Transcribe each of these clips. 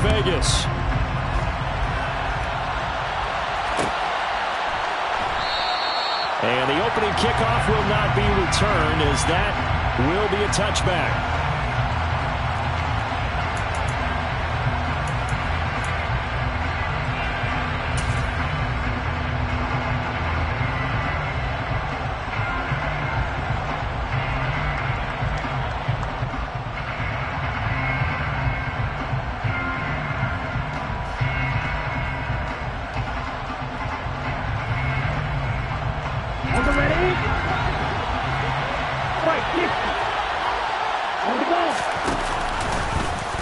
Vegas. And the opening kickoff will not be returned, as that will be a touchback.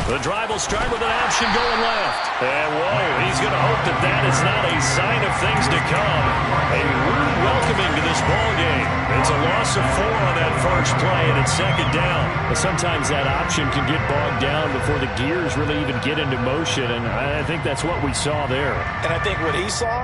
The drive will start with an option going left. And, whoa, he's going to hope that that is not a sign of things to come. A rude welcoming to this ball game. It's a loss of 4 on that first play, and it's second down. But sometimes that option can get bogged down before the gears really even get into motion, and I think that's what we saw there. And I think what he saw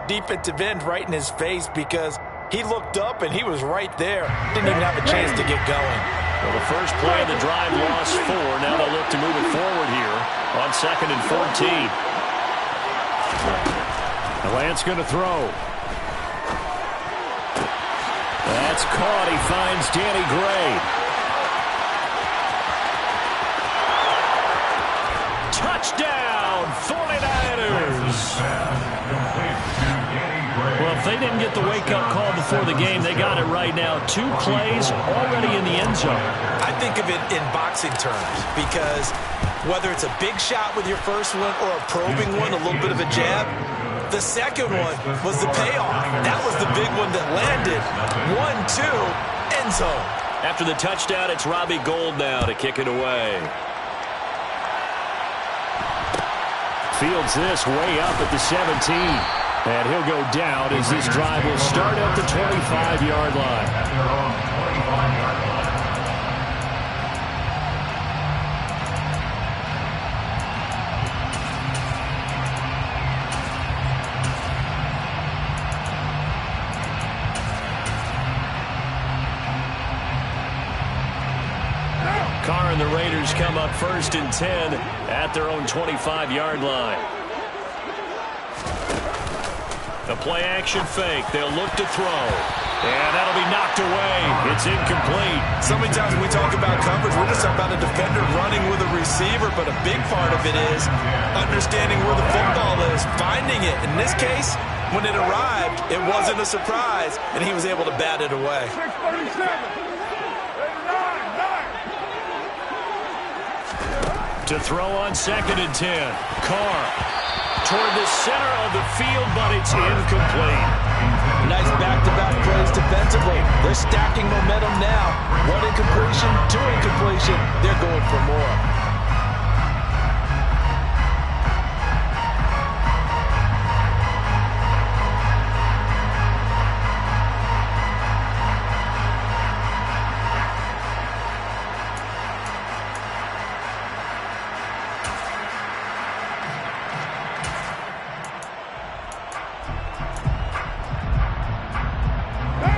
defensive end right in his face, because he looked up and he was right there. Didn't even have a chance to get going. Well, the first play of the drive lost 4. Now they'll look to move it forward here on 2nd and 14. Lance going to throw. That's caught. He finds Danny Gray. Touchdown, 49ers. Well, if they didn't get the wake-up call before the game, they got it right now. 2 plays already in the end zone. I think of it in boxing terms, because whether it's a big shot with your first one or a probing one, a little bit of a jab, the second one was the payoff. That was the big one that landed. 1-2, end zone. After the touchdown, it's Robbie Gould now to kick it away. Fields this way up at the 17. And he'll go down as this drive will start at the 25-yard line. Carr and the Raiders come up 1st and 10 at their own 25-yard line. The play-action fake. They'll look to throw. And that'll be knocked away. It's incomplete. So many times when we talk about coverage, we're just about a defender running with a receiver, but a big part of it is understanding where the football is, finding it. In this case, when it arrived, it wasn't a surprise, and he was able to bat it away. To throw on 2nd and 10. Carr toward the center of the field, but it's incomplete. Nice back-to-back plays defensively. They're stacking momentum now. 1 incompletion, 2 incompletion. They're going for more.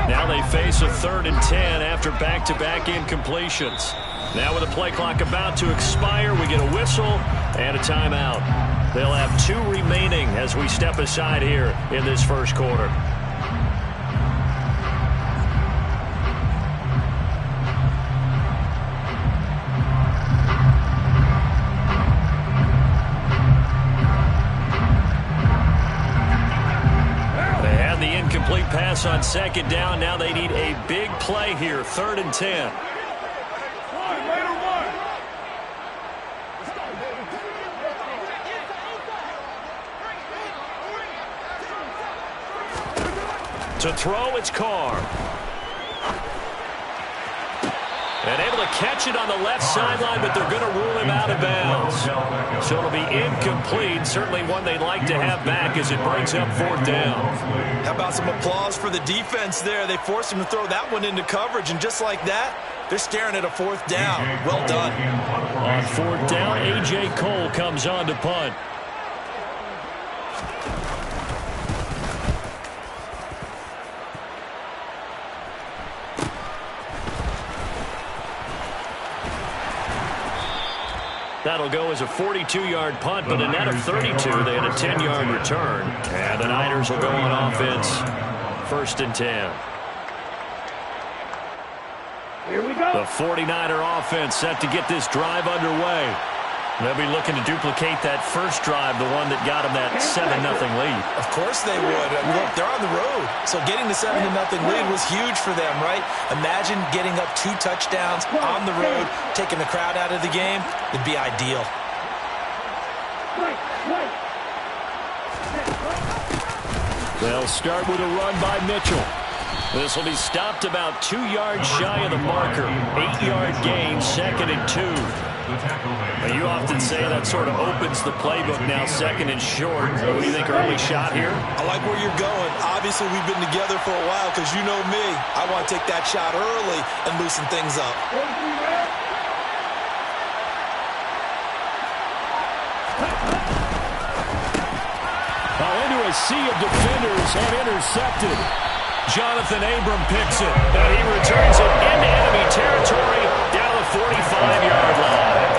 Now they face a 3rd and 10 after back-to-back incompletions. Now with the play clock about to expire, we get a whistle and a timeout. They'll have 2 remaining as we step aside here in this first quarter. Incomplete pass on 2nd down. Now they need a big play here. 3rd and 10. To throw, it's Carr. And able to catch it on the left sideline, but they're going to rule him out of bounds. So it'll be incomplete. Certainly one they'd like to have back as it brings up 4th down. How about some applause for the defense there? They forced him to throw that one into coverage, and just like that, they're staring at a 4th down. Well done. On 4th down, A.J. Cole comes on to punt. That'll go as a 42-yard punt, but a net of 32. They had a 10-yard return. And the Niners will go on offense. 1st and 10. Here we go. The 49er offense set to get this drive underway. They'll be looking to duplicate that first drive, the one that got them that 7-0 lead. Of course they would. Look, they're on the road, so getting the 7-0 lead was huge for them, right? Imagine getting up 2 touchdowns on the road, taking the crowd out of the game. It'd be ideal. They'll start with a run by Mitchell. This will be stopped about 2 yards shy of the marker. 8-yard gain, 2nd and 2. Now, you often say that sort of opens the playbook now, 2nd and short. What do you think, early shot here? I like where you're going. Obviously, we've been together for a while because you know me. I want to take that shot early and loosen things up. Now into a sea of defenders and intercepted. Jonathan Abram picks it, and he returns it into enemy territory down the 45-yard line.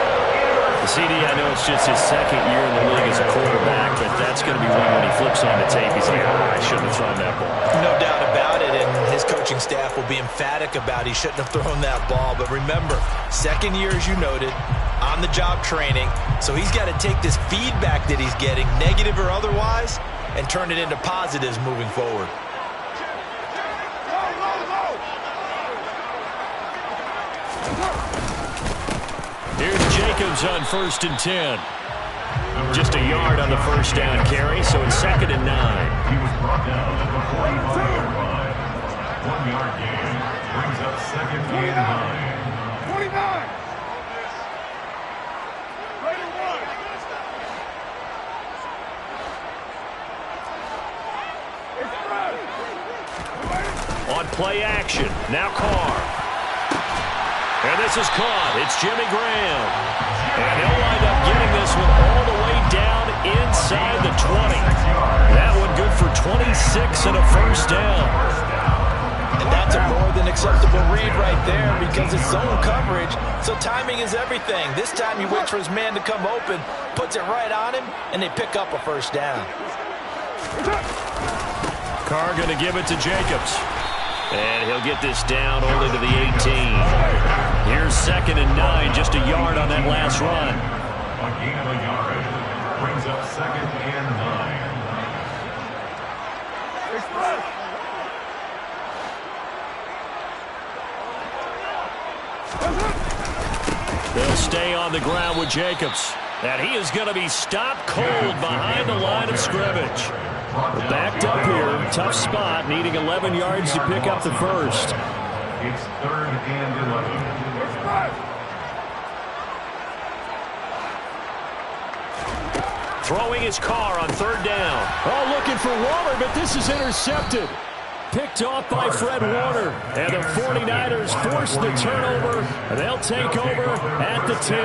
The CD, I know it's just his 2nd year in the league as a quarterback, but that's going to be one when he flips on the tape. He's like, I shouldn't have thrown that ball. No doubt about it, and his coaching staff will be emphatic about he shouldn't have thrown that ball. But remember, 2nd year, as you noted, on-the-job training, so he's got to take this feedback that he's getting, negative or otherwise, and turn it into positives moving forward. Here's Jacobs on 1st and 10. Just a yard on the first down carry, so it's 2nd and 9. He was brought down at the 45-yard line. 1-yard gain brings up 2nd and 9. 29. On play action, now Carr. And this is caught. It's Jimmy Graham. And he'll wind up getting this one all the way down inside the 20. That one good for 26 and a first down. And that's a more than acceptable read right there because it's zone coverage, so timing is everything. This time he waits for his man to come open, puts it right on him, and they pick up a first down. Carr going to give it to Jacobs. And he'll get this down only to the 18. Here's 2nd and 9, just a yard on that last run. A gain of a yard brings up 2nd and 9. They'll stay on the ground with Jacobs. And he is going to be stopped cold behind the line of scrimmage. We're backed up here, tough spot, needing 11 yards to pick up the first. It's 3rd and 11. Throwing his Carr on 3rd down. Oh, looking for Waller, but this is intercepted. Picked off by Fred Warner. And the 49ers force the turnover. And they'll take over at the 10.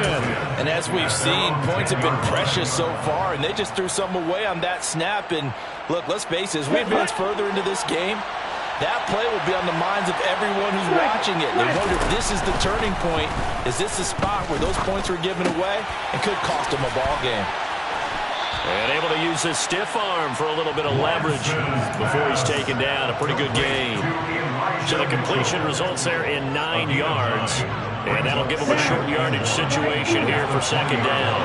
And as we've seen, points have been precious so far, and they just threw some away on that snap. And look, let's face it, as we advance further into this game, that play will be on the minds of everyone who's watching it. They wonder if this is the turning point. Is this the spot where those points were given away and could cost them a ball game? And able to use his stiff arm for a little bit of leverage before he's taken down. A pretty good gain. So the completion results there in 9 yards. And that'll give him a short yardage situation here for 2nd down.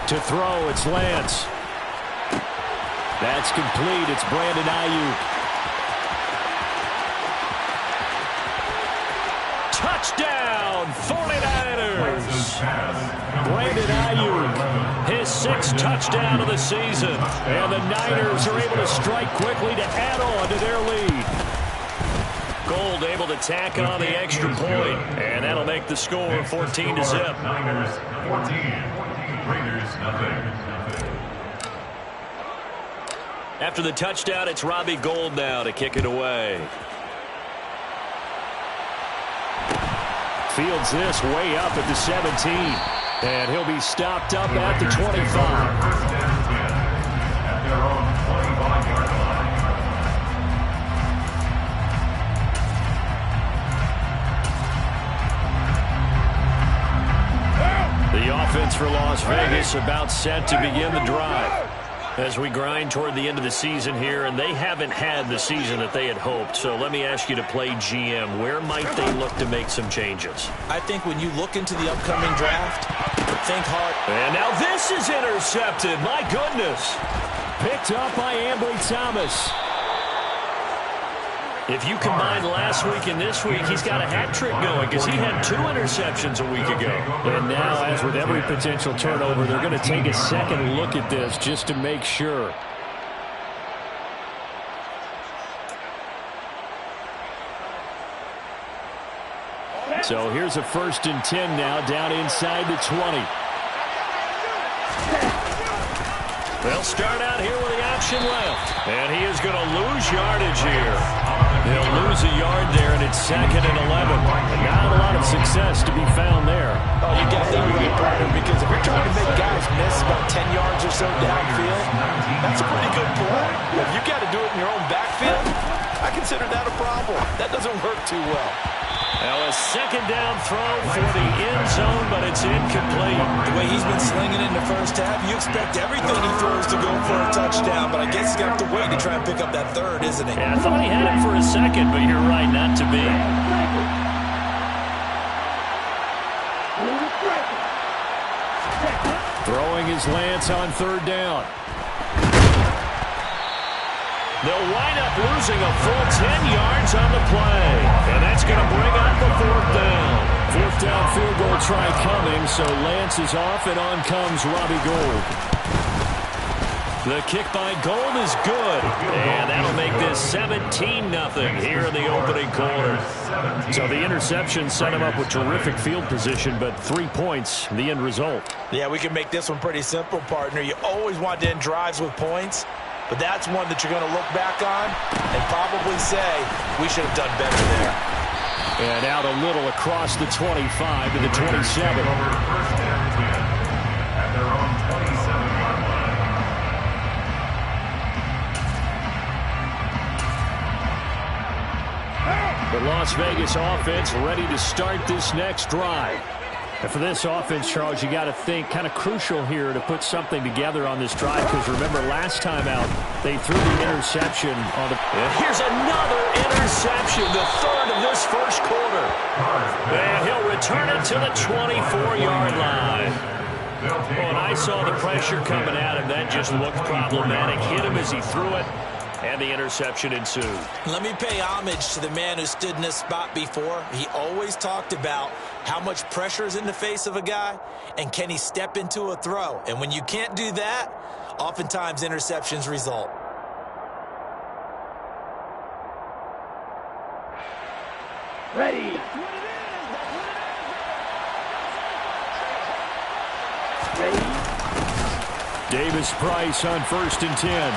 To throw, it's Lance. That's complete. It's Brandon Ayuk. Touchdown, 49ers. Brandon Ayuk, his 6th touchdown of the season. And the Niners are able to strike quickly to add on to their lead. Gold able to tack on the extra point. And that'll make the score 14-0. Niners 14, Raiders nothing. After the touchdown, it's Robbie Gould now to kick it away. Fields this way up at the 17. And he'll be stopped up at the 25. At their own 25-yard line. offense about set to begin the drive. As we grind toward the end of the season here, and they haven't had the season that they had hoped. So let me ask you to play GM. Where might they look to make some changes? I think when you look into the upcoming draft, think hard. And now this is intercepted. My goodness. Picked up by Ambry Thomas. If you combine last week and this week, he's got a hat trick going because he had 2 interceptions a week ago. And now, as with every potential turnover, they're going to take a second look at this just to make sure. So here's a 1st and 10 now, down inside the 20. They'll start out here with the option left. And he is going to lose yardage here. He'll lose a yard there, and it's 2nd and 11. And not a lot of success to be found there. Oh, you got that right, partner, because if you're trying to make guys miss about 10 yards or so downfield, that's a pretty good play. If you got to do it in your own backfield, I consider that a problem. That doesn't work too well. Now a 2nd down throw for the end zone, but it's incomplete. The way he's been slinging in the first half, you expect everything he throws to go for a touchdown, but I guess he's going to have to wait to try and pick up that 3rd, isn't he? Yeah, I thought he had it for a second, but you're right, not to be. Throwing his Lance on 3rd down. They'll wind up losing a full 10 yards on the play. And that's going to bring up the 4th down. 4th down field goal try coming, so Lance is off, and on comes Robbie Gould. The kick by Gould is good. And that'll make this 17-0 here in the opening quarter. So the interception set him up with terrific field position, but 3 points, the end result. Yeah, we can make this one pretty simple, partner. You always want to end drives with points. But that's one that you're going to look back on and probably say, we should have done better there. And out a little across the 25 to the 27. First and 10 at their own 27-yard line. The Las Vegas offense ready to start this next drive. And for this offense, Charles, you got to think kind of crucial here to put something together on this drive, because remember last time out they threw the interception on the. And here's another interception, the 3rd of this first quarter. And he'll return it to the 24-yard line. Oh, and I saw the pressure coming at him. That just looked problematic. Hit him as he threw it. And the interception ensued. Let me pay homage to the man who stood in this spot before. He always talked about how much pressure is in the face of a guy, and can he step into a throw. And when you can't do that, oftentimes interceptions result. Ready. Davis Price on 1st and 10.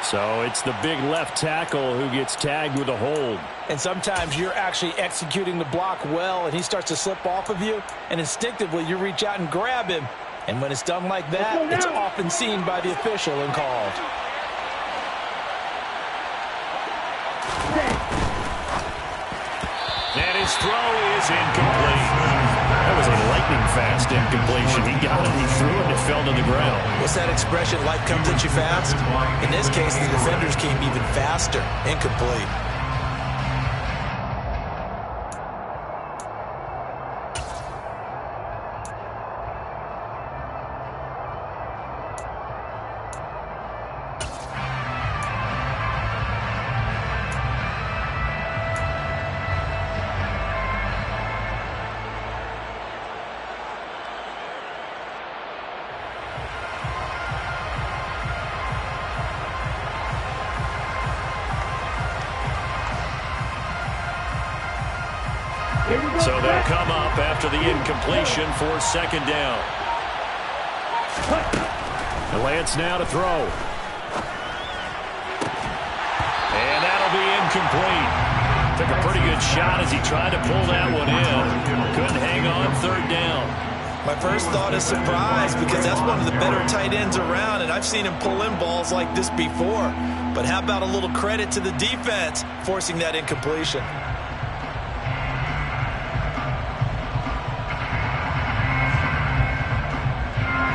So it's the big left tackle who gets tagged with a hold. And sometimes you're actually executing the block well, and he starts to slip off of you, and instinctively you reach out and grab him. And when it's done like that, it's often seen by the official and called. And his throw is incomplete. That was a lightning-fast incompletion. He got it, he threw it, and it fell to the ground. What's that expression, life comes at you fast? In this case, the defenders came even faster. Incomplete. So they'll come up after the incompletion for 2nd down. Lance now to throw. And that'll be incomplete. Took a pretty good shot as he tried to pull that one in. Couldn't hang on 3rd down. My first thought is surprise, because that's one of the better tight ends around, and I've seen him pull in balls like this before. But how about a little credit to the defense forcing that incompletion?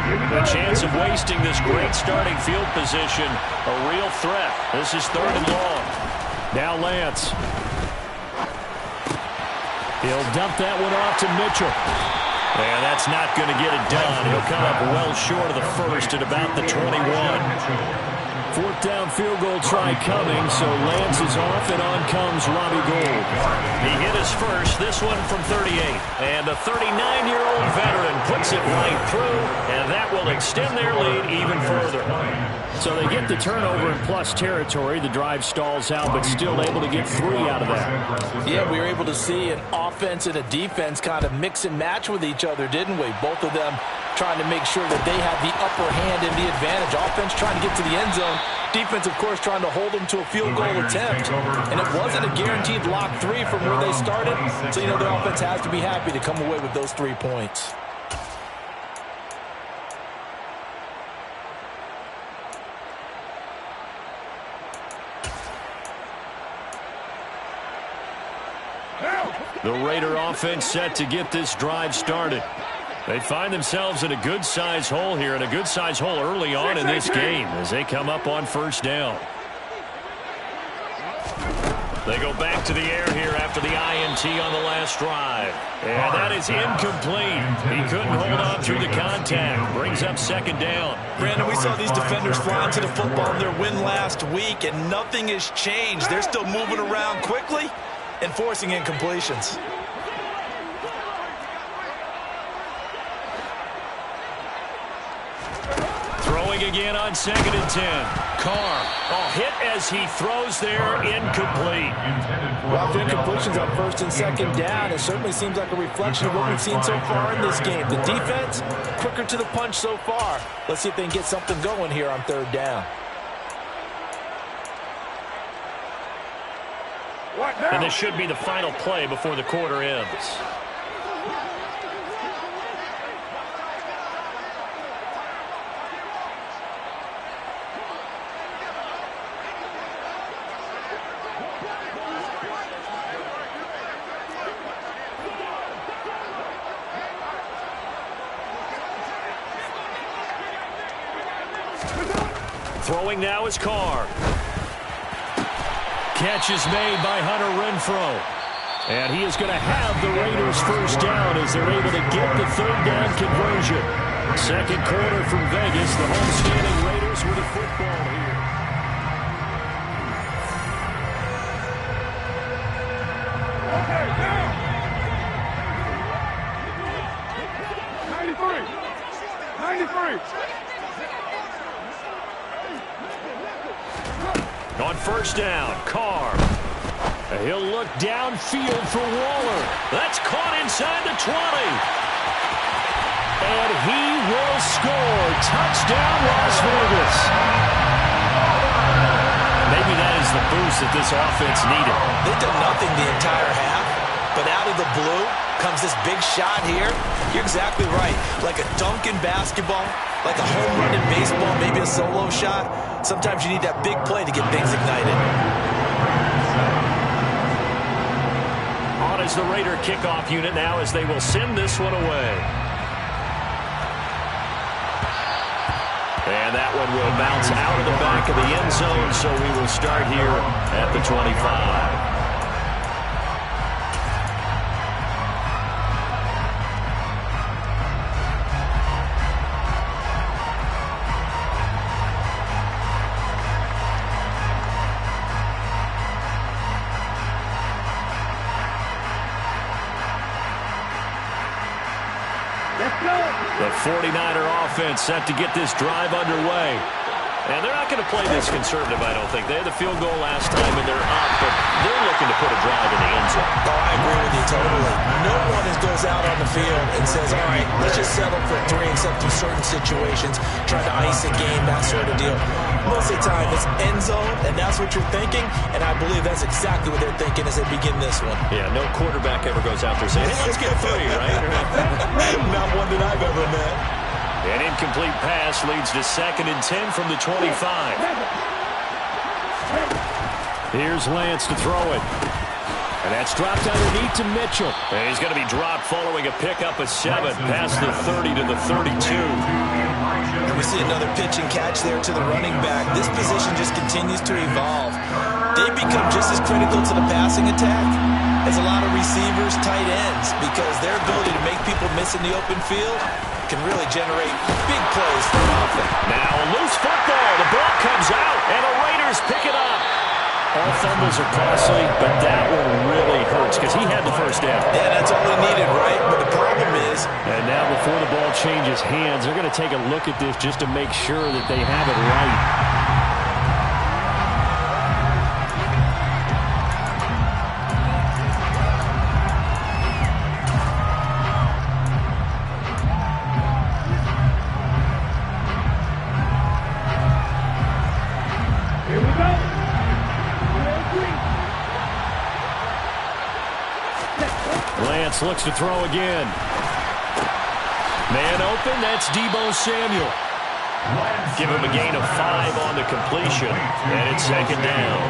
The chance of wasting this great starting field position, a real threat. This is 3rd and long. Now Lance. He'll dump that one off to Mitchell. And that's not going to get it done. He'll come up well short of the first at about the 21. 4th down field goal try coming, so Lance is off, and on comes Robbie Gould. He hit his first, this one from 38. And the 39-year-old veteran puts it right through, and that will extend their lead even further. So they get the turnover in plus territory. The drive stalls out, but still able to get 3 out of that. Yeah, we were able to see an offense and a defense kind of mix and match with each other, didn't we? Both of them trying to make sure that they have the upper hand and the advantage. Offense trying to get to the end zone. Defense, of course, trying to hold them to a field goal attempt. And it wasn't a guaranteed lock 3 from where they started. So, you know, the offense has to be happy to come away with those 3 points. The Raider offense set to get this drive started. They find themselves in a good-sized hole here, and a good-sized hole early on in this game as they come up on 1st down. They go back to the air here after the INT on the last drive. And that is incomplete. He couldn't hold on through the contact. Brings up 2nd down. Brandon, we saw these defenders flying to the football in their win last week, and nothing has changed. They're still moving around quickly and forcing incompletions. Throwing again on 2nd and 10. Carr, hit as he throws there, incomplete. Well, the incompletions on 1st and 2nd down, it certainly seems like a reflection of what we've seen so far in this game. The defense, quicker to the punch so far. Let's see if they can get something going here on 3rd down. And this should be the final play before the quarter ends. Throwing now is Carr. Catch is made by Hunter Renfrow. And he is going to have the Raiders 1st down as they're able to get the 3rd down conversion. 2nd quarter from Vegas. The home-standing Raiders with the football here. Okay, now. 93. On 1st down, Carr. He'll look downfield for Waller. That's caught inside the 20. And he will score. Touchdown, Las Vegas. Maybe that is the boost that this offense needed. They've done nothing the entire half, but out of the blue comes this big shot here. You're exactly right. Like a dunk in basketball, like a home run in baseball, maybe a solo shot. Sometimes you need that big play to get things ignited. On is the Raider kickoff unit now as they will send this one away. And that one will bounce out of the back of the end zone, so we will start here at the 25. The 49er offense set to get this drive underway. And they're not going to play this conservative, I don't think. They had the field goal last time, and they're up, but they're looking to put a drive in the end zone. Oh, I agree with you totally. No one goes out on the field and says, all right, let's just settle for 3 except in certain situations, trying to ice a game, that sort of deal. Most of the time, it's end zone, and that's what you're thinking, and I believe that's exactly what they're thinking as they begin this one. Yeah, no quarterback ever goes out there saying, hey, let's get 3, right? Not one that I've ever met. An incomplete pass leads to 2nd and 10 from the 25. Here's Lance to throw it. And that's dropped underneath to Mitchell. And he's going to be dropped following a pickup of 7 past the 30 to the 32. And we see another pitch and catch there to the running back. This position just continues to evolve. They become just as critical to the passing attack as a lot of receivers, tight ends, because their ability to make people miss in the open field can really generate big plays for an offense. Now a loose football. The ball comes out, and the Raiders pick it up. All fumbles are costly, but that one really hurts because he had the first down. Yeah, that's all he needed, right? But the problem is... And now before the ball changes hands, they're going to take a look at this just to make sure that they have it right. Lance looks to throw again. Man open, that's Deebo Samuel. Give him a gain of 5 on the completion, and it's second down.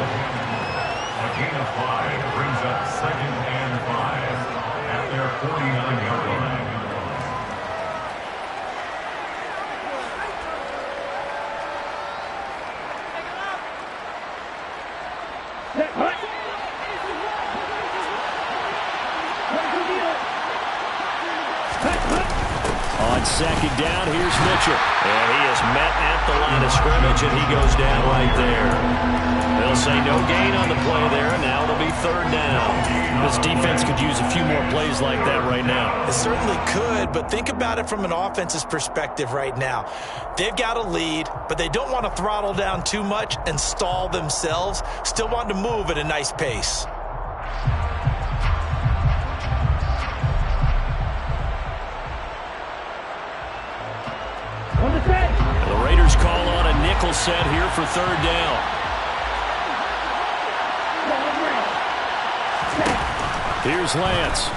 A gain of 5 brings up 2nd and 5 at their 49-yard line. On second down, here's Mitchell. And he is met at the line of scrimmage, and he goes down right there. They'll say no gain on the play there, and now it'll be 3rd down. This defense could use a few more plays like that right now. It certainly could, but think about it from an offense's perspective right now. They've got a lead, but they don't want to throttle down too much and stall themselves. Still want to move at a nice pace. The Raiders call on a nickel set here for 3rd down. Here's Lance.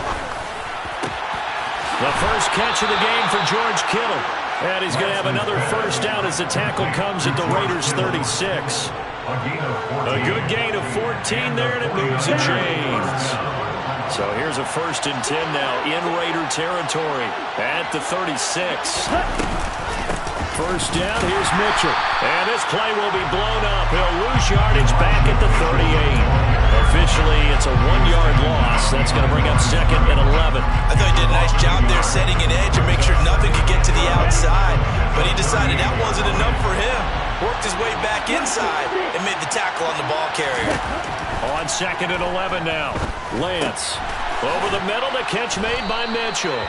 The first catch of the game for George Kittle. And he's going to have another first down as the tackle comes at the Raiders' 36. A good gain of 14 there, and it moves the chains. So here's a 1st and 10 now in Raider territory at the 36. First down, here's Mitchell. And this play will be blown up. He'll lose yardage back at the 38. Officially, it's a 1-yard loss. That's going to bring up 2nd and 11. I thought he did a nice job there setting an edge and make sure nothing could get to the outside. But he decided that wasn't enough for him. Worked his way back inside and made the tackle on the ball carrier. On 2nd and 11 now. Lance. Over the middle, the catch made by Mitchell.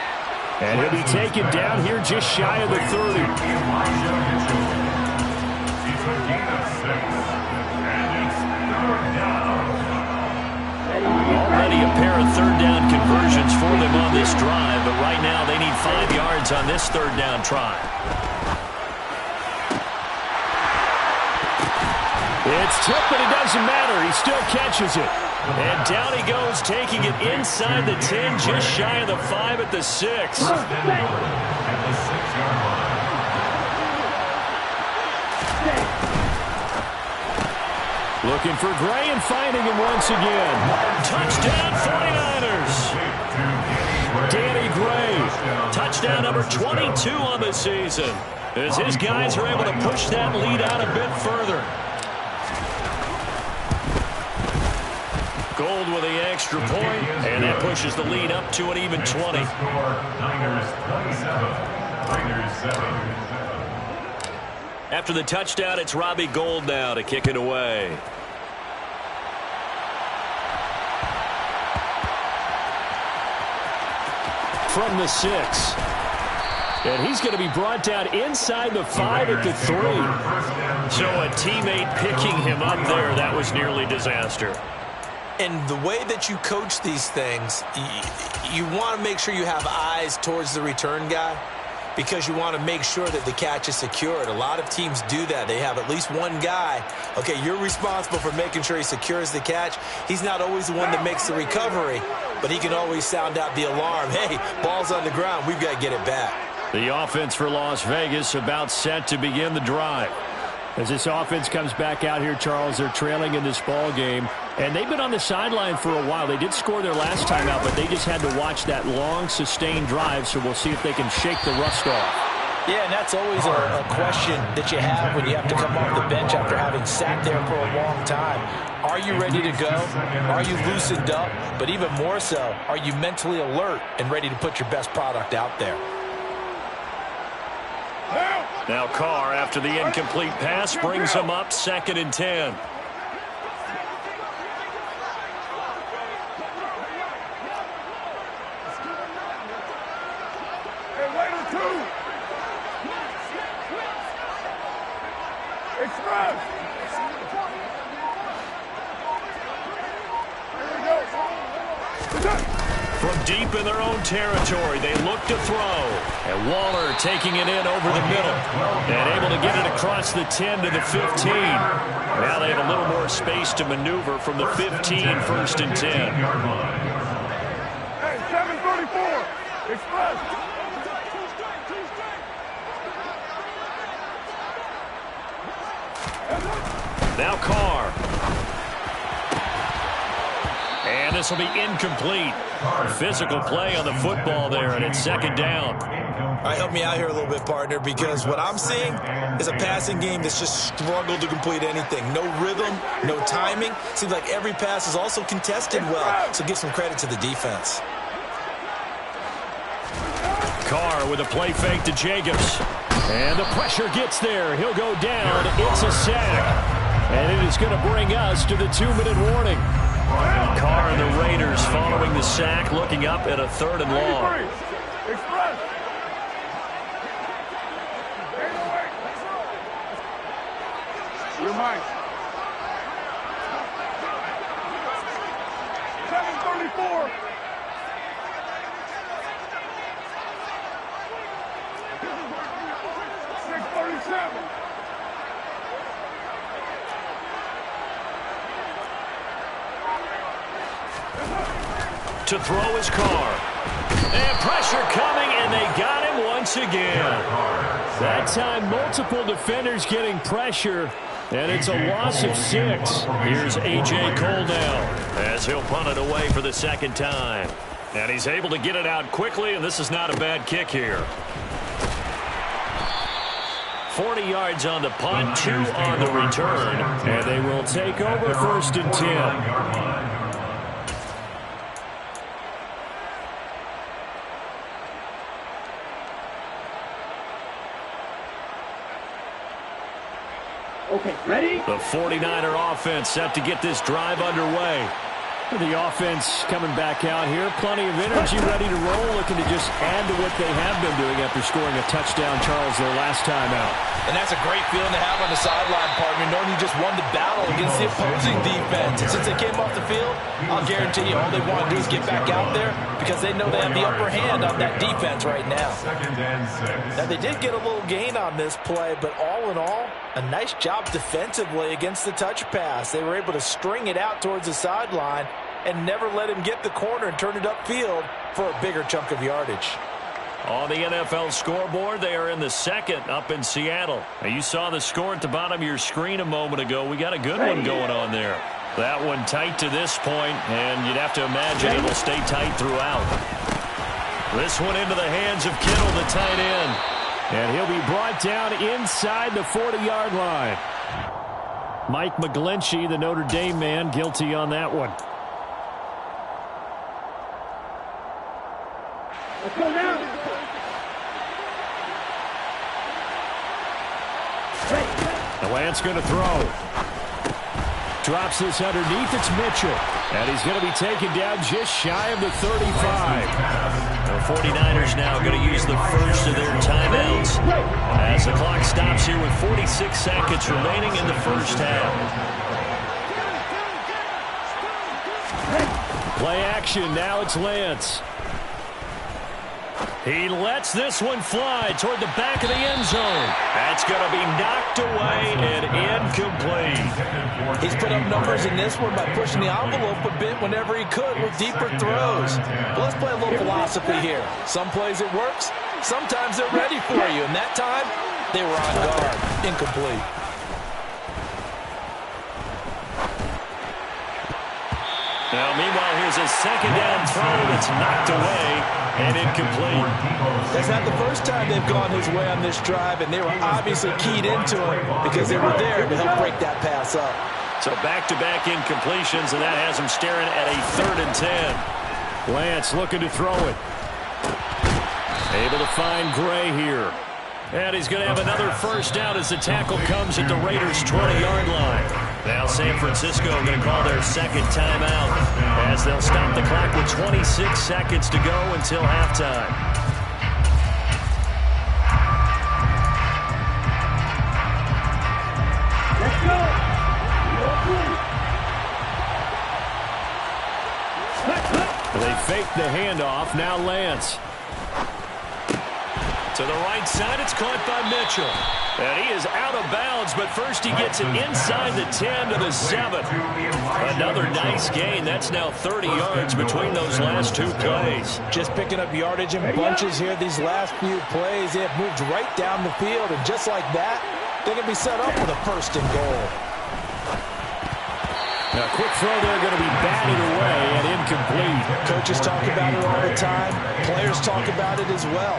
And he'll be taken down here just shy of the 30. It's a gain of 6, and it's 3rd down. Already a pair of 3rd down conversions for them on this drive, but right now they need 5 yards on this 3rd down try. It's tipped, but it doesn't matter. He still catches it. And down he goes, taking it inside the 10, just shy of the 5 at the 6. At the 6-yard line. Looking for Gray and finding him once again. Touchdown 49ers. Danny Gray. Touchdown number 22 on the season, as his guys are able to push that lead out a bit further. Gold with the extra point, and that pushes the lead up to an even 20. Niners 27, Raiders 7. After the touchdown, it's Robbie Gould now to kick it away. From the 6. And he's going to be brought down inside the 5 at the 3. So a teammate picking him up there, that was nearly disaster. And the way that you coach these things, you want to make sure you have eyes towards the return guy, because you want to make sure that the catch is secured. A lot of teams do that. They have at least one guy. Okay, you're responsible for making sure he secures the catch. He's not always the one that makes the recovery, but he can always sound out the alarm. Hey, ball's on the ground. We've got to get it back. The offense for Las Vegas about set to begin the drive. As this offense comes back out here, Charles, they're trailing in this ball game And they've been on the sideline for a while. They did score their last time out, but they just had to watch that long, sustained drive, so we'll see if they can shake the rust off. Yeah, and that's always a question that you have when you have to come off the bench after having sat there for a long time. Are you ready to go? Are you loosened up? But even more so, are you mentally alert and ready to put your best product out there? Now Carr, after the incomplete pass, brings him up 2nd and 10. From deep in their own territory, they look to throw. And Waller taking it in over the middle. And able to get it across the 10 to the 15. Now they have a little more space to maneuver from the 15, 1st and 10. Hey, 734, express. Now Carr. And this will be incomplete. Physical play on the football there, and it's 2nd down. All right, help me out here a little bit, partner, because what I'm seeing is a passing game that's just struggled to complete anything. No rhythm, no timing. Seems like every pass is also contested well, so give some credit to the defense. Carr with a play fake to Jacobs. And the pressure gets there. He'll go down. It's a sack. And it is going to bring us to the 2-minute warning. Carr and the Raiders following the sack, looking up at a 3rd and long. Express. You're mine. 734. To throw his Carr. And pressure coming, and they got him once again. That time, multiple defenders getting pressure, and it's a loss of 6. Here's A.J. Cole now, as he'll punt it away for the 2nd time. And he's able to get it out quickly, and this is not a bad kick here. 40 yards on the punt, 2 on the return. And they will take over 1st and 10. Okay, ready? The 49er offense set to get this drive underway. The offense coming back out here. Plenty of energy, ready to roll, looking to just add to what they have been doing after scoring a touchdown, Charles, their last time out. And that's a great feeling to have on the sideline, partner, knowing you just won the battle against the opposing defense. And since they came off the field, I'll guarantee you all they want to do is get back out there because they know they have the upper hand on that defense right now. 2nd and 6. Now, they did get a little gain on this play, but all in all, a nice job defensively against the touch pass. They were able to string it out towards the sideline and never let him get the corner and turn it upfield for a bigger chunk of yardage. On the NFL scoreboard, they are in the 2nd up in Seattle. Now, you saw the score at the bottom of your screen a moment ago. We got a good one going on there. That one tight to this point, and you'd have to imagine it'll stay tight throughout. This one into the hands of Kittle, the tight end. And he'll be brought down inside the 40-yard line. Mike McGlinchey, the Notre Dame man, guilty on that one. Let's go now. The Lance going to throw. Drops this underneath. It's Mitchell. And he's going to be taken down just shy of the 35. The 49ers now going to use the first of their timeouts as the clock stops here with 46 seconds remaining in the first half. Play action. Now it's Lance. He lets this one fly toward the back of the end zone. That's going to be knocked away and incomplete. He's put up numbers in this one by pushing the envelope a bit whenever he could with deeper throws. But let's play a little philosophy here. Some plays it works. Sometimes they're ready for you. And that time, they were on guard. Incomplete. Now, meanwhile, here's a second down throw that's knocked away and incomplete. That's not the first time they've gone his way on this drive, and they were obviously keyed into him because they were there to help break that pass up. So back-to-back incompletions, and that has him staring at a 3rd and 10. Lance looking to throw it. Able to find Gray here. And he's going to have another first down as the tackle comes at the Raiders' 20-yard line. Now San Francisco going to call their second timeout as they'll stop the clock with 26 seconds to go until halftime. Let's go. They fake the handoff. Now Lance. To the right side, it's caught by Mitchell. And he is out of bounds, but first he gets it inside the 10 to the 7. Another nice gain. That's now 30 yards between those last two plays. Just picking up yardage in bunches here these last few plays. They have moved right down the field, and just like that, they're going to be set up with a 1st and goal. Now, quick throw there, going to be batted away and incomplete. Coaches talk about it all the time. Players talk about it as well.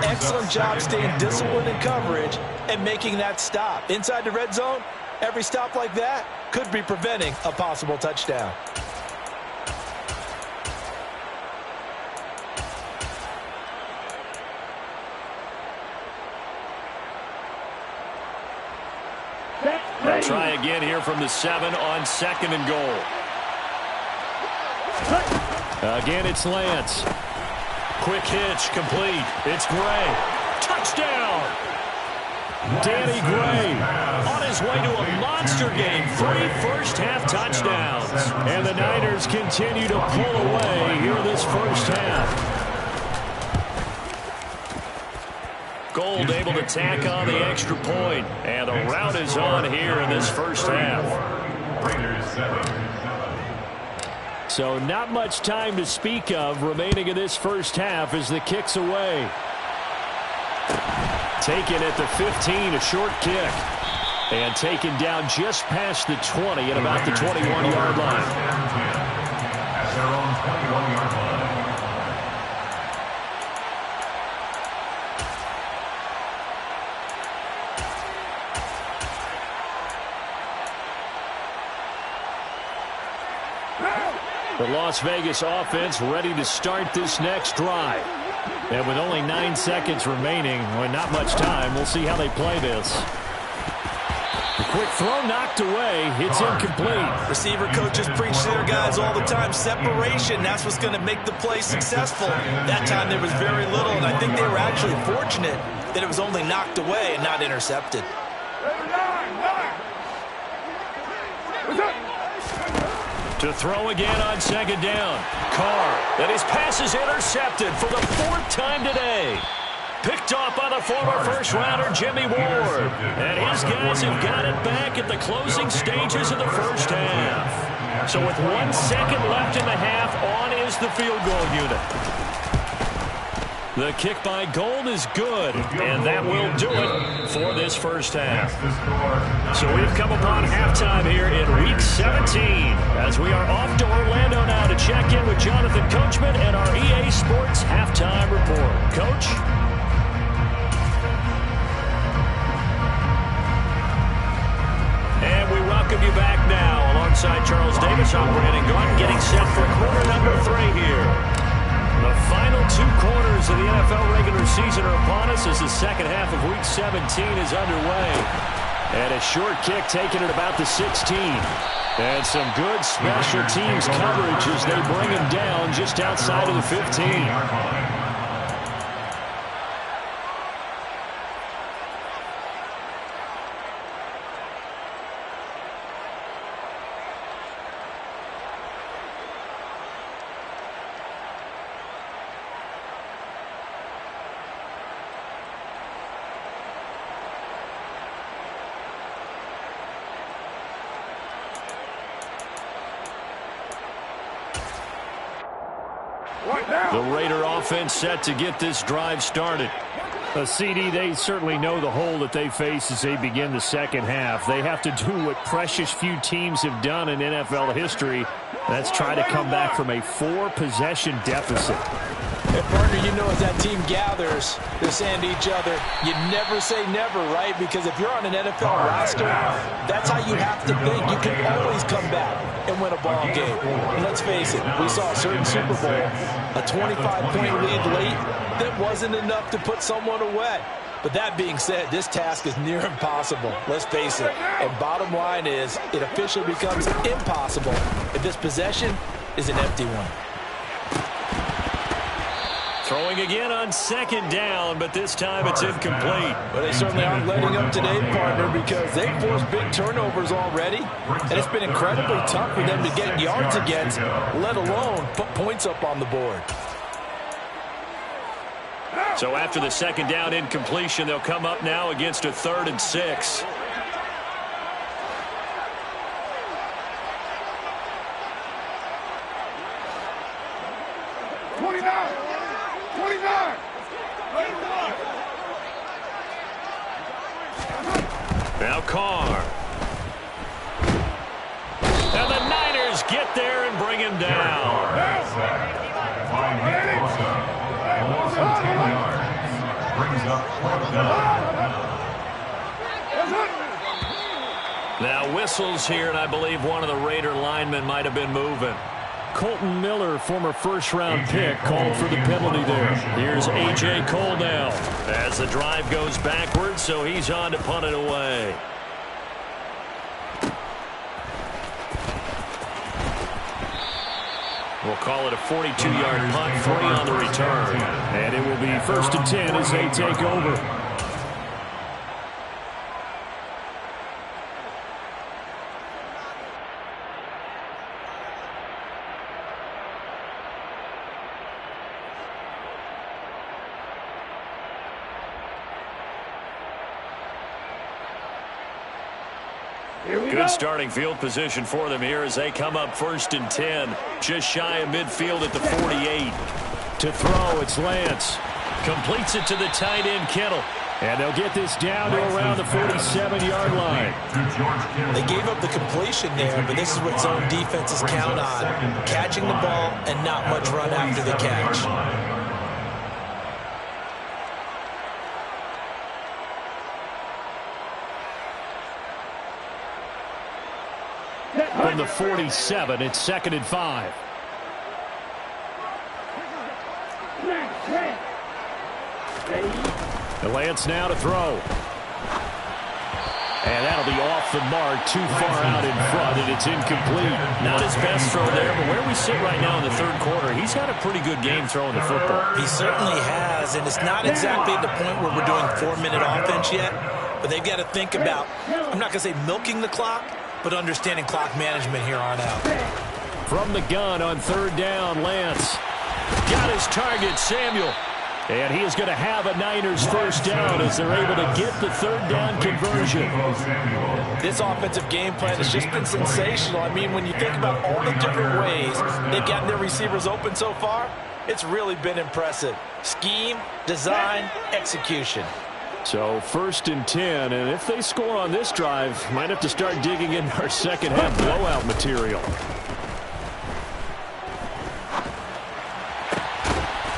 Excellent job staying disciplined in coverage and making that stop. Inside the red zone, every stop like that could be preventing a possible touchdown. They'll try again here from the 7 on 2nd and goal. Again, it's Lance. Quick hitch, complete. It's Gray. Touchdown! Danny Gray On his way to a monster game. 3 first-half touchdowns. And the Niners continue to pull away here this first half. Gold able to tack on the extra point. And the route is on here in this first half. Raiders 7. So not much time to speak of remaining in this first half as the kick's away. Taken at the 15, a short kick. And taken down just past the 20 at about the 21-yard line. At their own 21-yard line. The Las Vegas offense ready to start this next drive. And with only 9 seconds remaining, well, not much time, we'll see how they play this. The quick throw knocked away. It's incomplete. Receiver coaches preach to their guys all the time. Separation, that's what's going to make the play successful. That time there was very little, and I think they were actually fortunate that it was only knocked away and not intercepted. To throw again on 2nd down. Carr. And his pass is intercepted for the 4th time today. Picked off by the former first-rounder Jimmy Ward. And his guys have got it back at the closing stages of the first half. So with 1 second left in the half, on is the field goal unit. The kick by Gold is good, and that will do it for this first half. So we've come upon halftime here in Week 17 as we are off to Orlando now to check in with Jonathan Coachman and our EA Sports Halftime Report. Coach? And we welcome you back now. Alongside Charles Davis, I'm Brandon Gaudin, getting set for quarter number 3 here. The final 2 quarters of the NFL regular season are upon us as the second half of Week 17 is underway. And a short kick taken at about the 16. And some good special teams coverage as they bring him down just outside of the 15. The Raider offense set to get this drive started. CD, they certainly know the hole that they face as they begin the second half. They have to do what precious few teams have done in NFL history. That's try to come back from a 4-possession deficit. And partner, you know, as that team gathers, they're saying to each other, you never say never, right? Because if you're on an NFL roster, that's how you have to think. You can always come back and win a ball game. And let's face it, we saw a certain Super Bowl, a 25-point lead late that wasn't enough to put someone away. But that being said, this task is near impossible. Let's face it. And bottom line is, it officially becomes impossible if this possession is an empty one. Throwing again on second down, but this time it's incomplete. But they certainly aren't letting up today, partner, because they forced big turnovers already. And it's been incredibly tough for them to get yards against, let alone put points up on the board. So after the second down incompletion, they'll come up now against a 3rd and 6. Now Carr. And the Niners get there and bring him down. Now whistles here, and I believe one of the Raider linemen might have been moving. Colton Miller, former first-round pick, called for the penalty there. Here's A.J. Cole now as the drive goes backwards, so he's on to punt it away. We'll call it a 42-yard punt, 3 on the return. And it will be 1st and 10 as they take over. Good starting field position for them here as they come up 1st and 10. Just shy of midfield at the 48. To throw, it's Lance. Completes it to the tight end, Kittle. And they'll get this down to around the 47-yard line. They gave up the completion there, but this is what zone defenses count on. Catching the ball and not much run after the catch. From the 47, it's 2nd and 5. The Lance now to throw. And that'll be off the mark, too far out in front, and it's incomplete. Not his best throw there, but where we sit right now in the 3rd quarter, he's had a pretty good game throwing the football. He certainly has, and it's not exactly at the point where we're doing 4-minute offense yet, but they've got to think about, I'm not going to say milking the clock, but understanding clock management here on out. From the gun on 3rd down, Lance. Got his target, Samuel. And he is going to have a Niners 1st down as they're able to get the 3rd down conversion. This offensive game plan has just been sensational. I mean, when you think about all the different ways they've gotten their receivers open so far, it's really been impressive. Scheme, design, execution. So 1st and 10, and if they score on this drive, might have to start digging into our second half blowout material.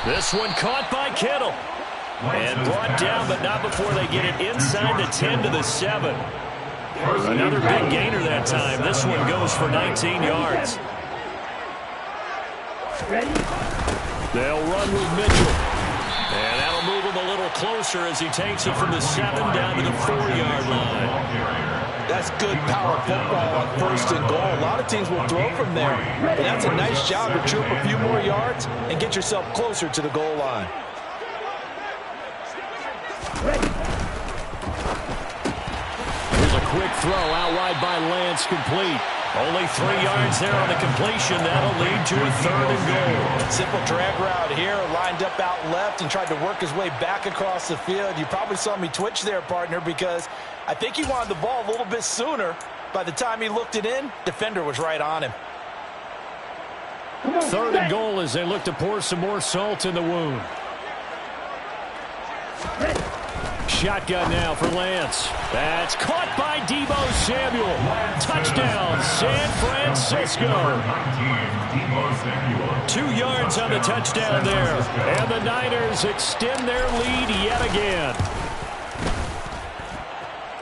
This one caught by Kittle. And brought down, but not before they get it inside the 10 to the 7. Another big gainer that time. This one goes for 19 yards. They'll run with Mitchell. And that'll move him a little closer as he takes it from the 7 down to the 4-yard line. That's good power football on 1st and goal. A lot of teams will throw from there. But that's a nice job to troop a few more yards and get yourself closer to the goal line. Here's a quick throw out wide by Lance, complete. Only 3 yards there on the completion. That'll lead to a 3rd and goal. Simple drag route here, lined up out left and tried to work his way back across the field. You probably saw me twitch there, partner, because I think he wanted the ball a little bit sooner. By the time he looked it in, defender was right on him. 3rd and goal as they look to pour some more salt in the wound. shotgun now for Lance. That's caught by Deebo Samuel. Touchdown, San Francisco. 2 yards on the touchdown there. And the Niners extend their lead yet again.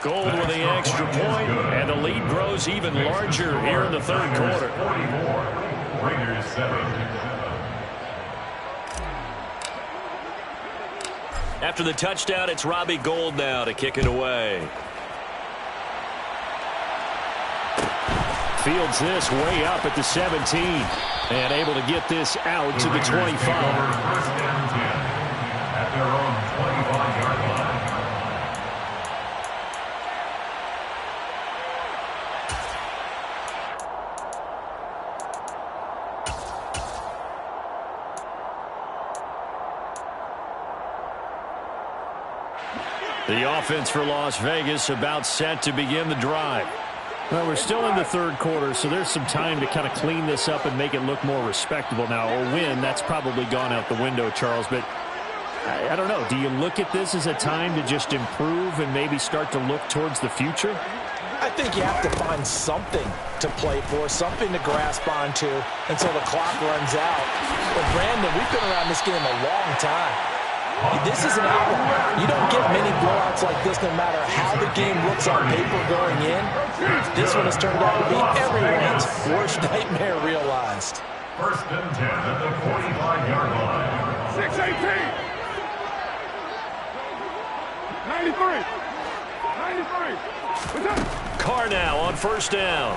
Gold with the extra point, and the lead grows even larger here in the third quarter. 44, Raiders 7. After the touchdown, it's Robbie Gould now to kick it away. Fields this way up at the 17. And able to get this out to the 25. First and 10 at their own 25-yard line. The offense for Las Vegas about set to begin the drive. Well, we're still in the third quarter, so there's some time to kind of clean this up and make it look more respectable now. A win, that's probably gone out the window, Charles, but I don't know. Do you look at this as a time to just improve and maybe start to look towards the future? I think you have to find something to play for, something to grasp onto until the clock runs out. But, Brandon, we've been around this game a long time. This is an outlier. You don't get many blowouts like this no matter how the game looks on paper going in. This one has turned out to be everyone's worst nightmare realized. First and 10 at the 45-yard line. 6-18. 93. 93. What's that? Carr now on first down.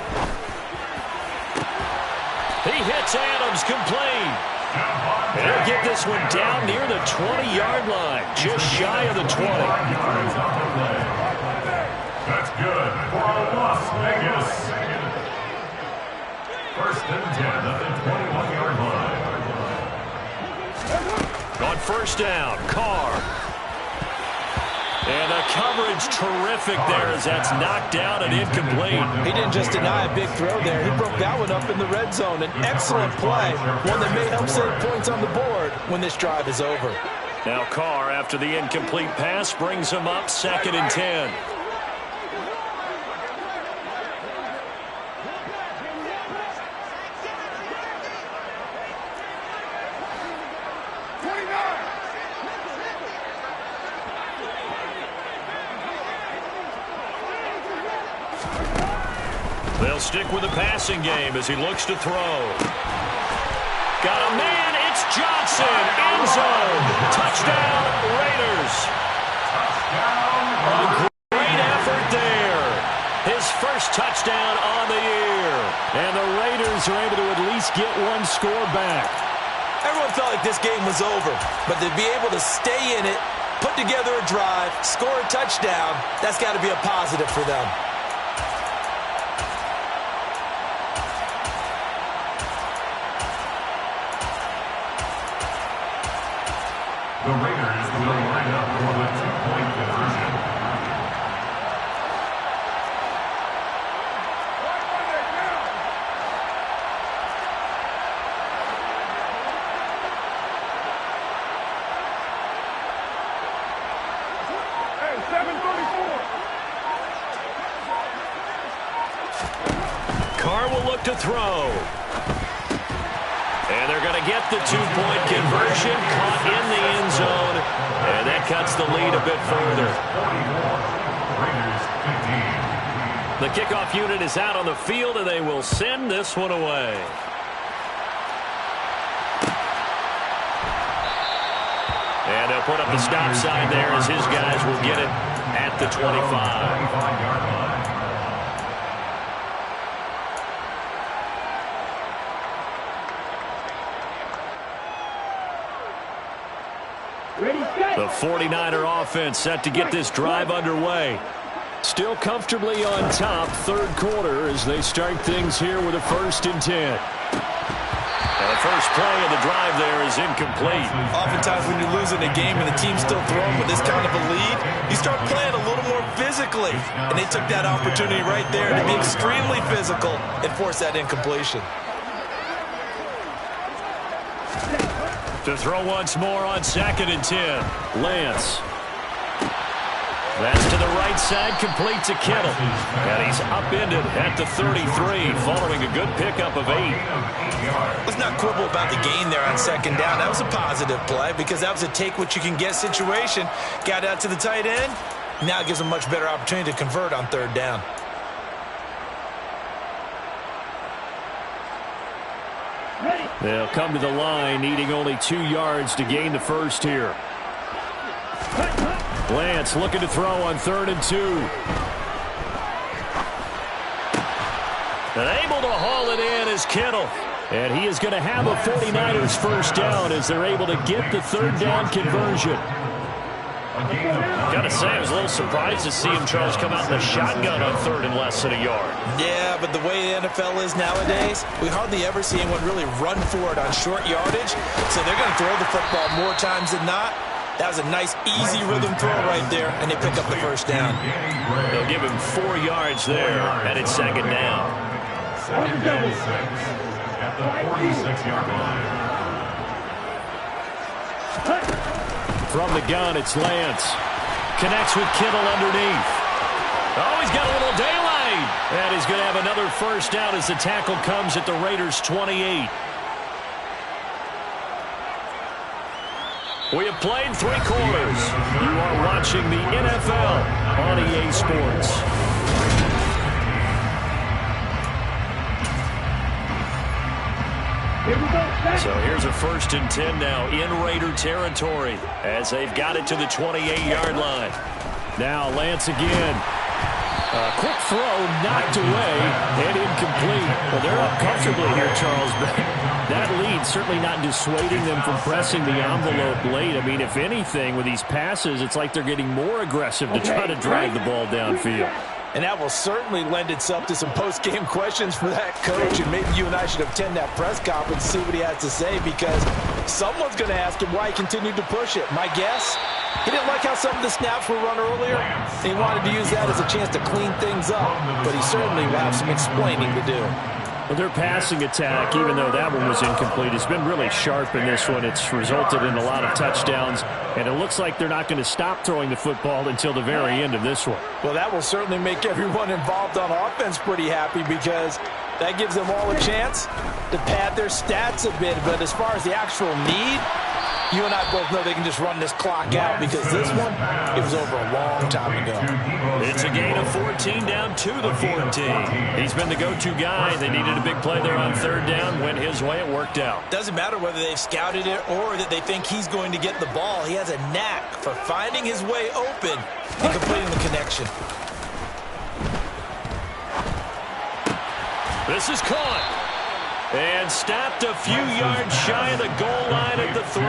He hits Adams complete. They'll get this one down near the 20-yard line, just shy of the 20. That's good for Las Vegas. First and 10 at the 21-yard line. On first down, Carr. And the coverage terrific there as that's knocked down and incomplete. He didn't just deny a big throw there. He broke that one up in the red zone. An excellent play, one that may help save points on the board when this drive is over. Now Carr, after the incomplete pass, brings him up 2nd and 10. They'll stick with the passing game as he looks to throw. Got a man, it's Johnson, end zone. Touchdown, Raiders. A great effort there. His first touchdown on the year. And the Raiders are able to at least get one score back. Everyone felt like this game was over, but to be able to stay in it, put together a drive, score a touchdown, that's got to be a positive for them. The Raiders will line up for the 2-point conversion. Hey, 7:34. Carr will look to throw. And they're going to get the 2-point conversion, caught in the end zone, and that cuts the lead a bit further. The kickoff unit is out on the field, and they will send this one away. And they'll put up the stop sign there as his guys will get it at the 25. The 49er offense set to get this drive underway. Still comfortably on top, third quarter as they start things here with a 1st and 10. And the first play of the drive there is incomplete. Oftentimes when you're losing a game and the team's still throwing with this kind of a lead, you start playing a little more physically. And they took that opportunity right there to be extremely physical and force that incompletion. To throw once more on 2nd and 10. Lance. That's to the right side, complete to Kittle. And he's upended at the 33, following a good pickup of 8. Let's not quibble about the gain there on second down. That was a positive play because that was a take-what-you-can-get situation. Got out to the tight end. Now it gives them a much better opportunity to convert on third down. They'll come to the line, needing only 2 yards to gain the first here. Lance looking to throw on 3rd and 2. And able to haul it in is Kittle. And he is going to have a 49ers first down as they're able to get the third down conversion. Got to say, I was a little surprised to see him, Charles, come out in the shotgun on 3rd and less than a yard. Yeah, but the way the NFL is nowadays, we hardly ever see anyone really run for it on short yardage. So they're going to throw the football more times than not. That was a nice, easy rhythm throw right there, and they pick up the first down. They'll give him 4 yards there, and it's second down. Second down 6 at the 46-yard line. From the gun, it's Lance. Connects with Kittle underneath. Oh, he's got a little daylight. And he's going to have another first down as the tackle comes at the Raiders' 28. We have played 3 quarters. You are watching the NFL on EA Sports. So here's a 1st and 10 now in Raider territory as they've got it to the 28-yard line. Now Lance again. A quick throw knocked away and incomplete. Well, they're up comfortably here, Charles. But that lead certainly not dissuading them from pressing the envelope late. I mean, if anything, with these passes, it's like they're getting more aggressive to try to drag the ball downfield. And that will certainly lend itself to some post-game questions for that coach. And maybe you and I should attend that press conference and see what he has to say, because someone's going to ask him why he continued to push it. My guess, he didn't like how some of the snaps were run earlier. He wanted to use that as a chance to clean things up. But he certainly will have some explaining to do. Well, their passing attack, even though that one was incomplete, has been really sharp in this one. It's resulted in a lot of touchdowns, and it looks like they're not going to stop throwing the football until the very end of this one. Well, that will certainly make everyone involved on offense pretty happy, because that gives them all a chance to pad their stats a bit. But as far as the actual need, you and I both know they can just run this clock out, because this one, it was over a long time ago. It's a gain of 14 down to the 14. He's been the go-to guy. They needed a big play there on 3rd down. Went his way. It worked out. Doesn't matter whether they've scouted it or that they think he's going to get the ball. He has a knack for finding his way open and completing the connection. This is caught. And stopped a few yards shy of the goal line at the 3.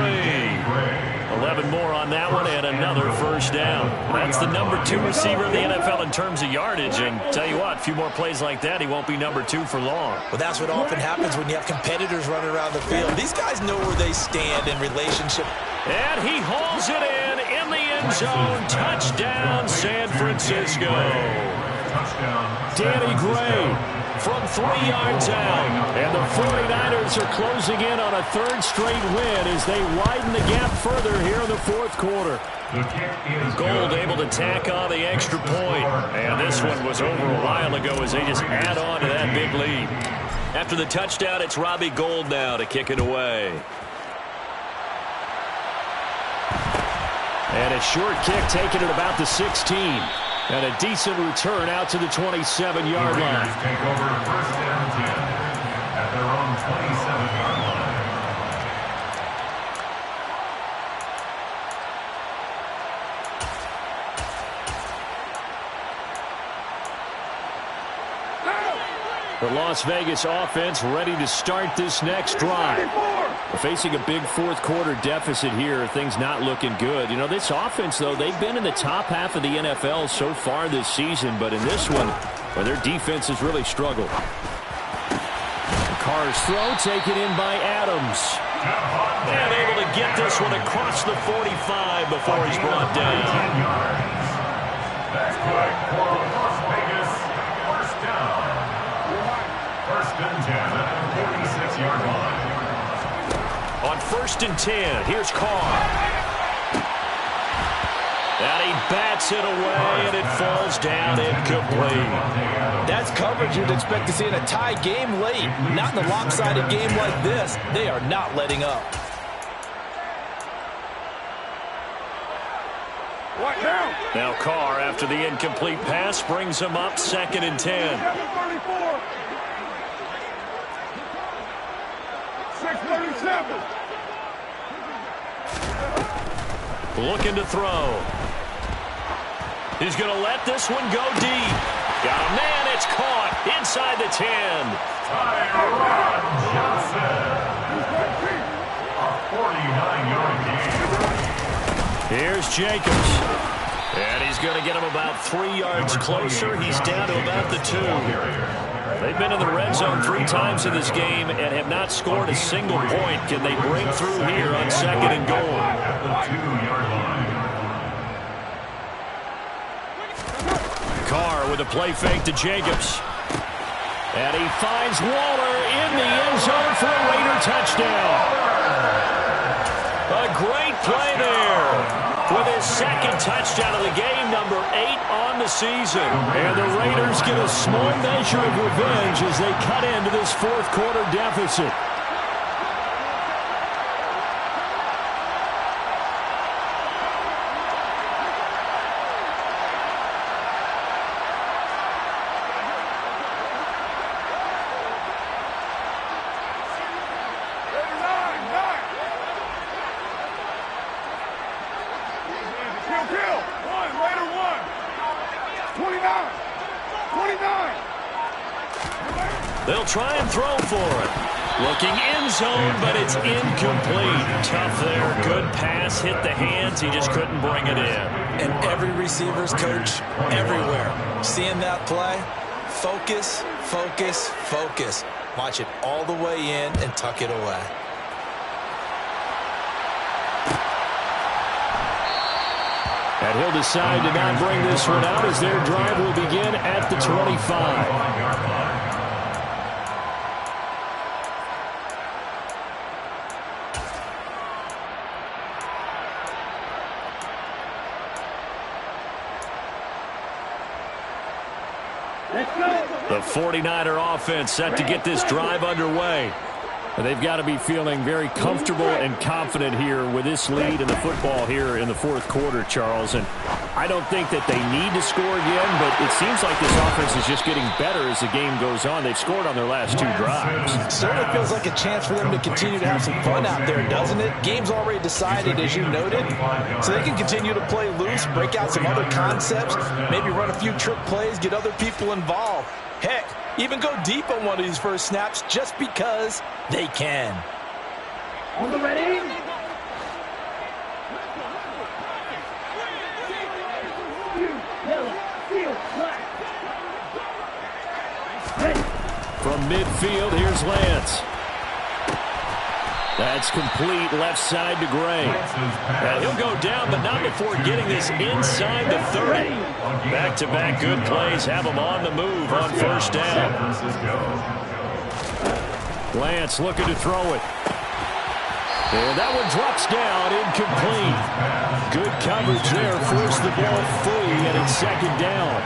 11 more on that one and another first down. That's the number 2 receiver in the NFL in terms of yardage. And tell you what, a few more plays like that, he won't be number 2 for long. Well, that's what often happens when you have competitors running around the field. These guys know where they stand in relationship. And he hauls it in the end zone. Touchdown, San Francisco. Danny Gray from 3 yards out. And the 49ers are closing in on a 3rd straight win as they widen the gap further here in the 4th quarter. Gold able to tack on the extra point. And this one was over a while ago as they just add on to that big lead. After the touchdown, it's Robbie Gould now to kick it away. And a short kick taken at about the 16. And a decent return out to the 27-yard line. Take over 1st and 10 at their own 27-yard line. The Las Vegas offense ready to start this next drive. We're facing a big 4th quarter deficit here. Things not looking good. You know, this offense, though, they've been in the top half of the NFL so far this season. But in this one, well, their defense has really struggled. Carr's throw taken in by Adams. And able to get this one across the 45 before he's brought down. That's good for Las Vegas. First down. 1st and 10 at the 46-yard line. On 1st and 10, here's Carr. And he bats Bats it away, and it falls down incomplete. That's coverage you'd expect to see in a tie game late. Not in a lopsided game like this. They are not letting up. Now Carr, after the incomplete pass, brings him up 2nd and 10. 637. Looking to throw. He's going to let this one go deep. Got a man, it's caught inside the 10. Tyron Johnson. A 49-yard gain. Here's Jacobs. And he's going to get him about 3 yards closer. He's down to about the 2. They've been in the red zone 3 times in this game and have not scored a single point. Can they break through here on 2nd and goal? At the 2-yard line. Carr with a play fake to Jacobs. And he finds Waller in the end zone for a Raider touchdown. A great play there. With his 2nd touchdown of the game, number 8 on the season. And the Raiders get a small measure of revenge as they cut into this 4th quarter deficit. They'll try and throw for it. Looking end zone, but it's incomplete. Tough there. Good pass. Hit the hands. He just couldn't bring it in. And every receiver's coach everywhere. Seeing that play, focus, focus, focus. Watch it all the way in and tuck it away. And he'll decide to not bring this one out as their drive will begin at the 25. The 49er offense set to get this drive underway. And they've got to be feeling very comfortable and confident here with this lead in the football here in the 4th quarter, Charles. And I don't think that they need to score again, but it seems like this offense is just getting better as the game goes on. They've scored on their last 2 drives. Certainly feels like a chance for them to continue to have some fun out there, doesn't it? Game's already decided, as you noted, so they can continue to play loose, break out some other concepts, maybe run a few trick plays, get other people involved. Heck, even go deep on one of these first snaps just because they can. On the ready? From midfield, here's Lance. That's complete left side to Gray. And he'll go down, but not before getting this inside the 30. Back-to-back good plays have him on the move on 1st down. Lance looking to throw it. And that one drops down, incomplete. Good coverage there, forced the ball free, and it's 2nd down.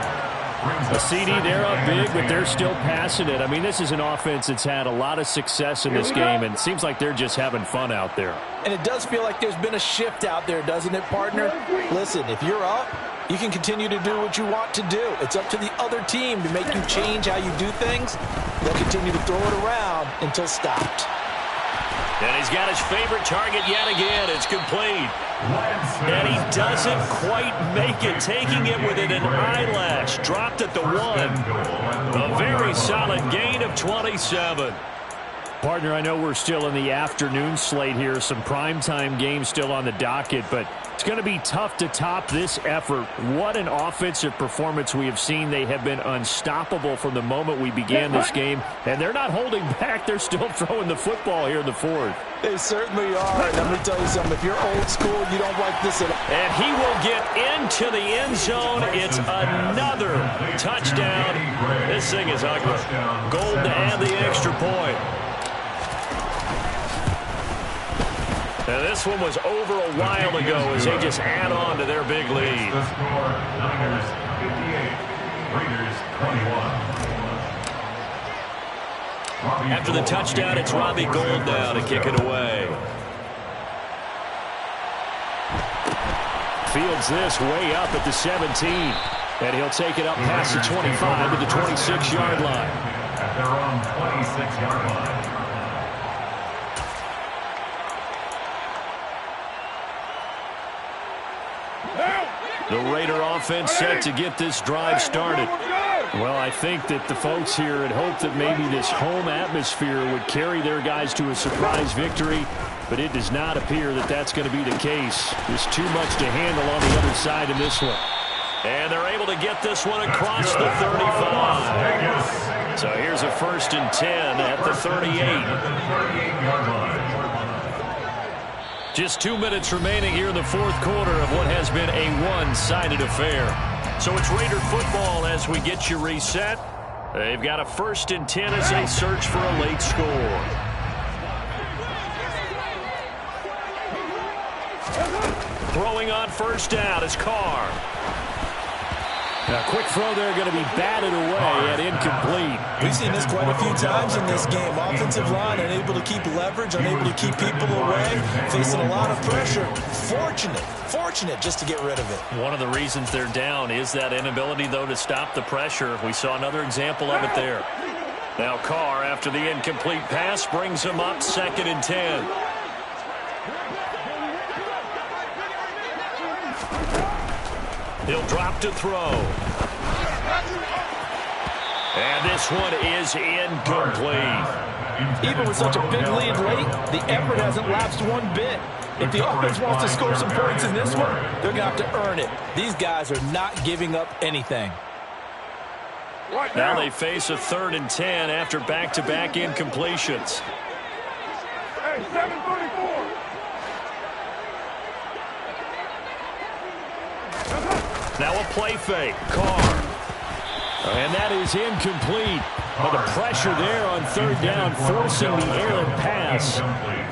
A CD, they're up big, but they're still passing it. I mean, this is an offense that's had a lot of success in this game, and it seems like they're just having fun out there. And it does feel like there's been a shift out there, doesn't it, partner? Listen, if you're up, you can continue to do what you want to do. It's up to the other team to make you change how you do things. They'll continue to throw it around until stopped. And he's got his favorite target yet again. It's complete. And he doesn't quite make it, taking it within an eyelash. Dropped at the 1. A very solid gain of 27. Partner, I know we're still in the afternoon slate here. Some primetime games still on the docket, but it's going to be tough to top this effort. What an offensive performance we have seen. They have been unstoppable from the moment we began this game, and they're not holding back. They're still throwing the football here in the 4th. They certainly are. And let me tell you something. If you're old school, you don't like this at all. And he will get into the end zone. It's another touchdown. This thing is ugly. Gold to add the extra point. Now, this one was over a while ago as they just add on to their big lead. The score, Niners 58, Raiders 21. After the touchdown, it's Robbie Gould now to kick it away. Fields this way up at the 17. And he'll take it up past the 25 to the 26-yard line. At their own 26-yard line. The Raider offense set to get this drive started. Well, I think that the folks here had hoped that maybe this home atmosphere would carry their guys to a surprise victory, but it does not appear that that's going to be the case. There's too much to handle on the other side in this one. And they're able to get this one across the 35. So here's a 1st and 10 at the 38. Just 2 minutes remaining here in the fourth quarter of what has been a one-sided affair. So it's Raider football as we get you reset. They've got a 1st and 10 as they search for a late score. Throwing on 1st down is Carr. A quick throw there going to be batted away and incomplete. We've seen this quite a few times in this game. Offensive line unable to keep leverage, unable to keep people away, facing a lot of pressure. Fortunate just to get rid of it. One of the reasons they're down is that inability, though, to stop the pressure. We saw another example of it there. Now Carr, after the incomplete pass, brings him up 2nd and 10. He'll drop to throw. And this one is incomplete. Even with such a big lead late, the effort hasn't lapsed one bit. If the offense wants to score some points in this one, they're going to have to earn it. These guys are not giving up anything. Now they face a 3rd and 10 after back-to-back incompletions. Hey, 734. Now a play fake. Carr. And that is incomplete. But the pressure there on 3rd down, forcing the errant pass.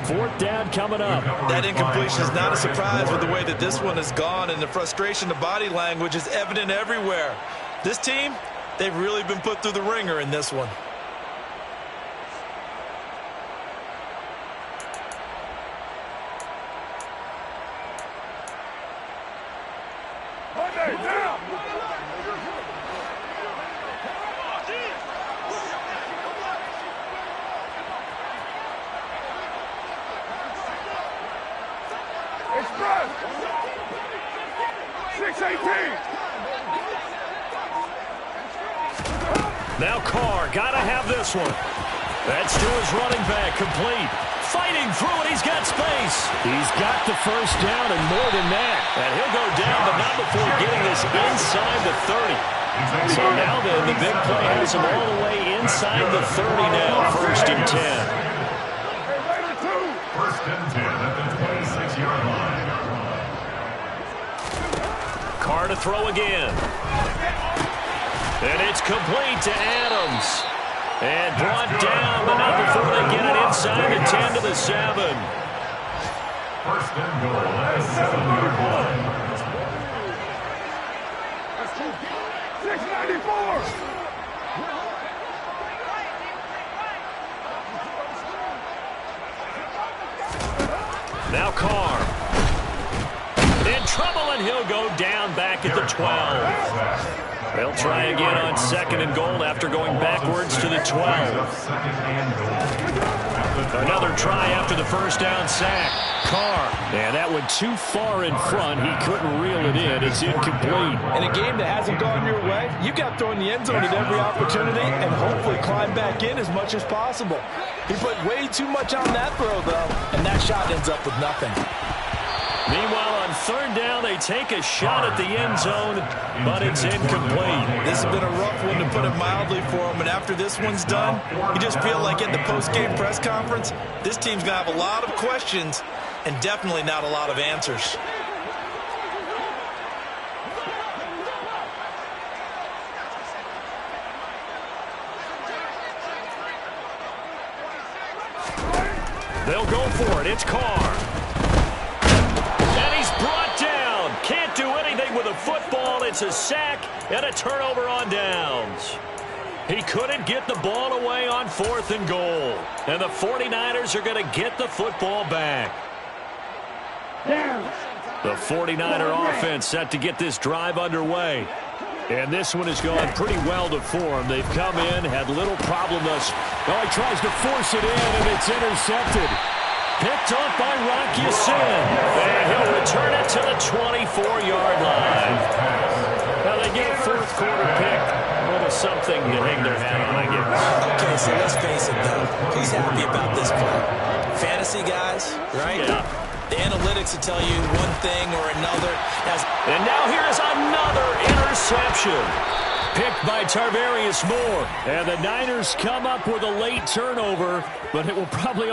4th down coming up. That incompletion is not a surprise with the way that this one has gone, and the frustration, the body language is evident everywhere. This team, they've really been put through the ringer in this one. Express. 618. Now Carr, gotta have this one. That's to his running back, complete. Fighting through it, he's got space. He's got the 1st down and more than that. And he'll go down, but not before getting this inside the 30. So now then, the big play has him all the way inside the 30 now, 1st and 10. 1st and 10 at the 26-yard line. Carr to throw again. And it's complete to Adams. And brought down, but not before they get it inside the 10 to the 7. 1st and goal at the 7-yard line. 694. Now Carr. In trouble, and he'll go down back at the 12. They'll try again on 2nd and goal after going backwards to the 12. Another try after the 1st down sack. Carr. And that went too far in front. He couldn't reel it in. It's incomplete. In a game that hasn't gone your way, you've got to throw in the end zone at every opportunity and hopefully climb back in as much as possible. He put way too much on that throw, though, and that shot ends up with nothing. Meanwhile, on 3rd down, they take a shot at the end zone, but it's incomplete. This has been a rough one, to put it mildly, for him. And after this one's done, you just feel like at the post-game press conference, this team's going to have a lot of questions and definitely not a lot of answers. They'll go for it. It's Carr. gets a sack and a turnover on downs. He couldn't get the ball away on 4th and goal. And the 49ers are going to get the football back. The 49er offense set to get this drive underway. And this one has gone pretty well to form. They've come in, had little problem thus. Oh, he tries to force it in, and it's intercepted. Picked off by Rock Ya-Sin. And he'll return it to the 24-yard line. Now they get a 4th quarter pick. A little something to hang their hat on, I guess. Okay, so let's face it, though. Who's happy about this play? Fantasy guys, right? Yeah. The analytics will tell you one thing or another. And now here's another interception. Picked by Tarvarius Moore. And the Niners come up with a late turnover, but it will probably only